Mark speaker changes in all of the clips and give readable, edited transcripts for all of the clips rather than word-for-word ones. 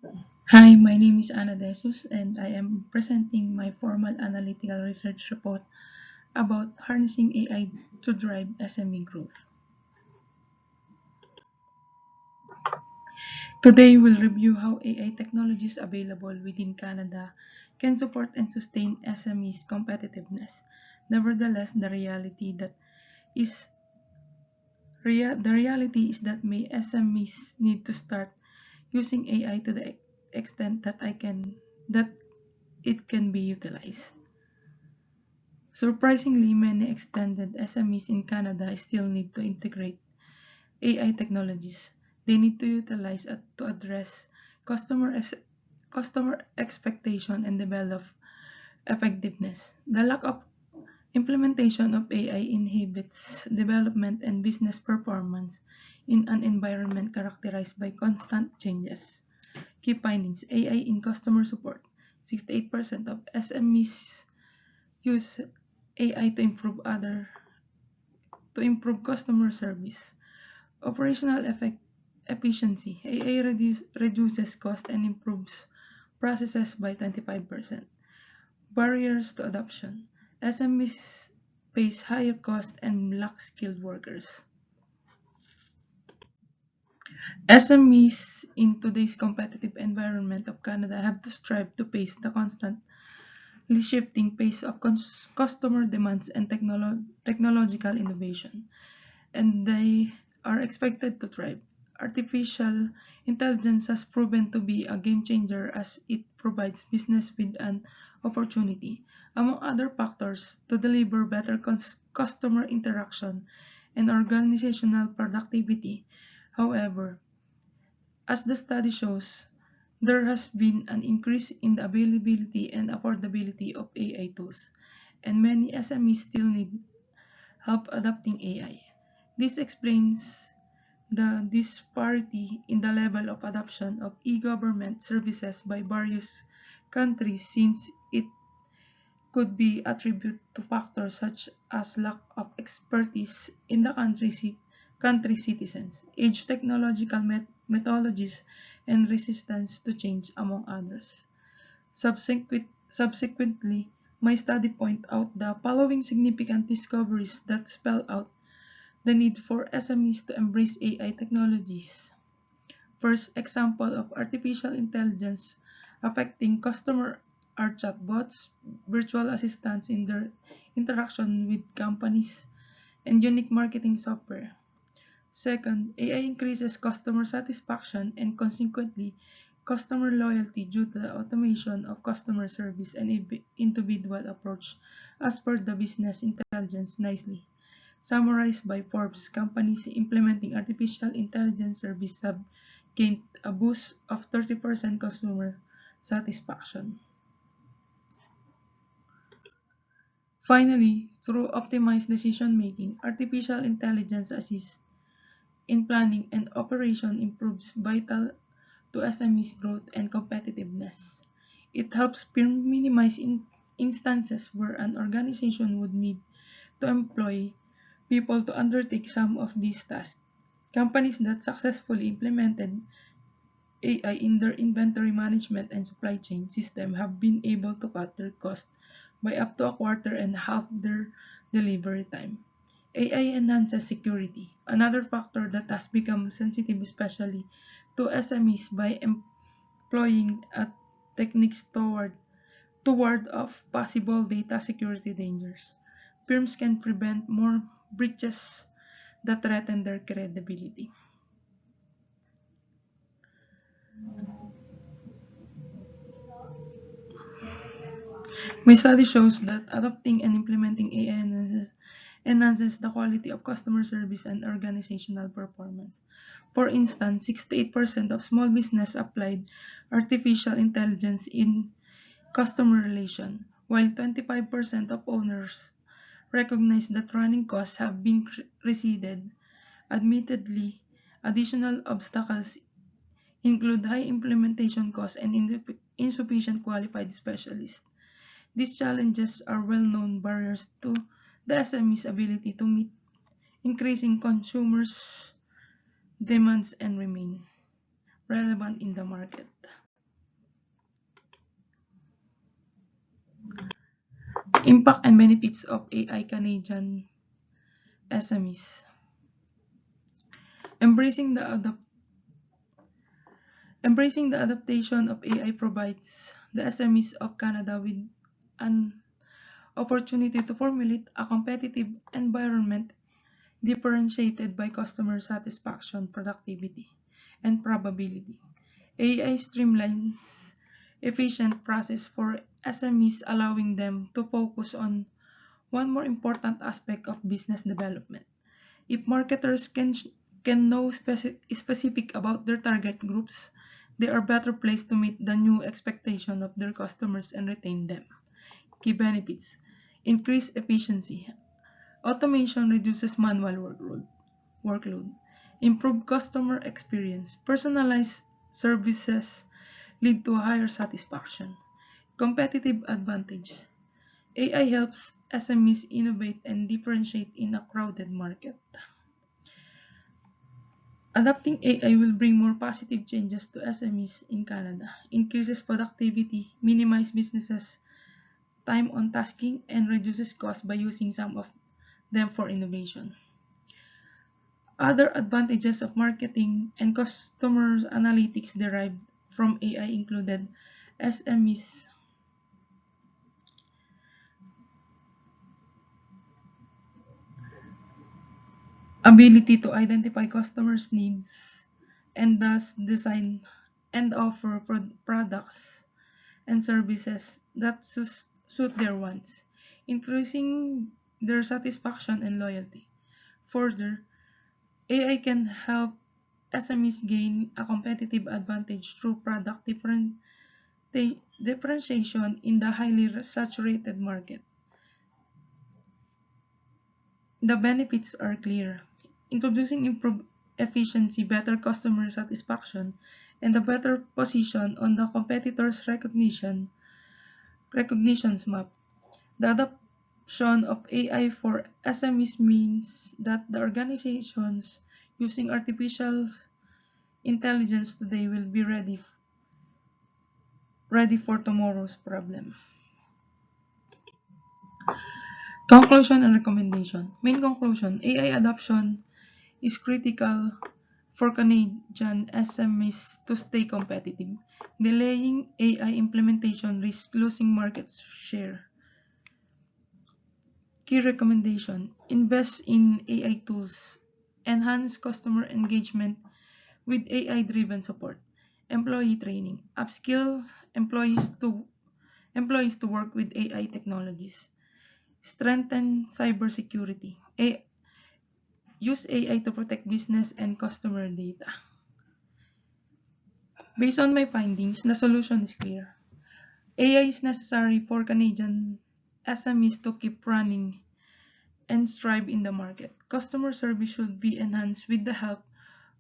Speaker 1: Hi, my name is Ana Desus and I am presenting my formal analytical research report about harnessing AI to drive SME growth. Today, we'll review how AI technologies available within Canada can support and sustain SMEs' competitiveness. Nevertheless, is the reality is that may SMEs need to start using AI to the extent that it can be utilized. Surprisingly, many extended SMEs in Canada still need to integrate AI technologies. They need to utilize it to address customer ex- customer expectation and develop effectiveness. The lack of implementation of AI inhibits development and business performance in an environment characterized by constant changes. Key findings: AI in customer support. 68% of SMEs use AI to improve customer service. Operational efficiency. AI reduces cost and improves processes by 25%. Barriers to adoption. SMEs face higher cost and lack skilled workers. SMEs in today's competitive environment of Canada have to strive to pace the constantly shifting pace of customer demands and technological innovation, and they are expected to thrive. Artificial intelligence has proven to be a game changer as it provides business with an opportunity, among other factors, to deliver better customer interaction and organizational productivity. However, as the study shows, there has been an increase in the availability and affordability of AI tools, and many SMEs still need help adopting AI. This explains the disparity in the level of adoption of e-government services by various countries, since it could be attributed to factors such as lack of expertise in the country citizens, age, technological methodologies, and resistance to change, among others. Subsequently, my study pointed out the following significant discoveries that spell out the need for SMEs to embrace AI technologies. First example of artificial intelligence affecting customer are chatbots, virtual assistants in their interaction with companies, and unique marketing software. Second, AI increases customer satisfaction and consequently customer loyalty due to the automation of customer service and individual approach as per the business intelligence nicely. Summarized by Forbes, companies implementing artificial intelligence service have gained a boost of 30% customer satisfaction. Finally, through optimized decision making, artificial intelligence assists in planning and operation improves vital to SMEs growth and competitiveness. It helps minimize instances where an organization would need to employ people to undertake some of these tasks. Companies that successfully implemented AI in their inventory management and supply chain system have been able to cut their cost by up to a quarter and half their delivery time. AI enhances security, another factor that has become sensitive especially to SMEs by employing techniques toward of possible data security dangers. Firms can prevent more breaches that threaten their credibility. My study shows that adopting and implementing AI enhances the quality of customer service and organizational performance. For instance, 68% of small business applied artificial intelligence in customer relation, while 25% of owners recognize that running costs have been receded. Admittedly, additional obstacles include high implementation costs and insufficient qualified specialists. These challenges are well-known barriers to the SME's ability to meet increasing consumers' demands and remain relevant in the market. Impact and benefits of AI Canadian SMEs. Embracing the adaptation of AI provides the SMEs of Canada with an opportunity to formulate a competitive environment differentiated by customer satisfaction, productivity, and probability. AI streamlines efficient process for SMEs, allowing them to focus on one more important aspect of business development. If marketers can know specific about their target groups, they are better placed to meet the new expectation of their customers and retain them. Key benefits: increase efficiency. Automation reduces manual workload. Improve customer experience. Personalized services lead to higher satisfaction. Competitive advantage. AI helps SMEs innovate and differentiate in a crowded market. Adopting AI will bring more positive changes to SMEs in Canada, increases productivity, minimize businesses' time on tasking, and reduces costs by using some of them for innovation. Other advantages of marketing and customer analytics derived from AI included SMEs ability to identify customers' needs and thus design and offer products and services that suit their wants, increasing their satisfaction and loyalty. Further, AI can help SMEs gain a competitive advantage through product differentiation in the highly saturated market. The benefits are clear: introducing improved efficiency, better customer satisfaction, and a better position on the competitors' recognitions map. The adoption of AI for SMEs means that the organizations using artificial intelligence today will be ready for tomorrow's problem. Conclusion and recommendation. Main conclusion: AI adoption is critical for Canadian SMEs to stay competitive. Delaying AI implementation risks losing market share. Key recommendation: invest in AI tools. Enhance customer engagement with AI-driven support. Employee training. Upskill employees to work with AI technologies. Strengthen cybersecurity. Use AI to protect business and customer data. Based on my findings, the solution is clear. AI is necessary for Canadian SMEs to keep running and strive in the market. Customer service should be enhanced with the help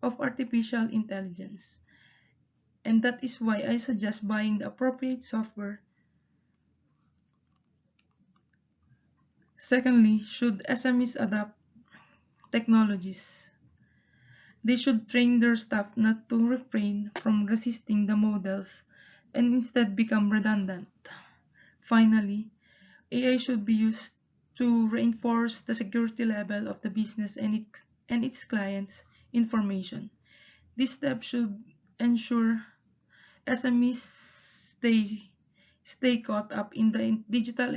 Speaker 1: of artificial intelligence. And that is why I suggest buying the appropriate software. Secondly, should SMEs adopt technologies? They should train their staff not to refrain from resisting the models and instead become redundant. Finally, AI should be used to reinforce the security level of the business and its clients' information. This step should ensure SMEs stay caught up in the digital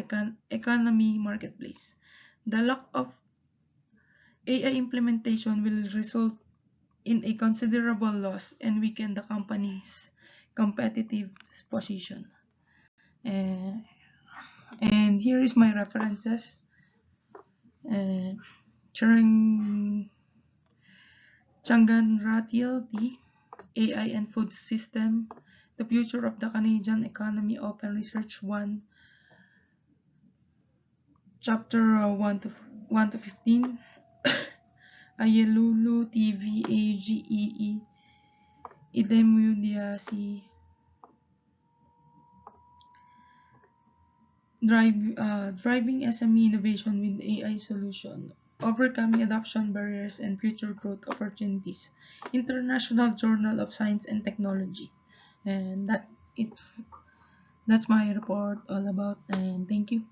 Speaker 1: economy marketplace. The lack of AI implementation will result in a considerable loss and weaken the company's competitive position. Uh, and here is my references. Charan Changanratil T, AI and Food System, The Future of the Canadian Economy, Open Research 1, Chapter 1 to 15, Ayelulu TV AGEE, Idemudiasi, Driving SME Innovation with AI Solution, Overcoming Adoption Barriers and Future Growth Opportunities, International Journal of Science and Technology. And that's it. That's my report all about, and thank you.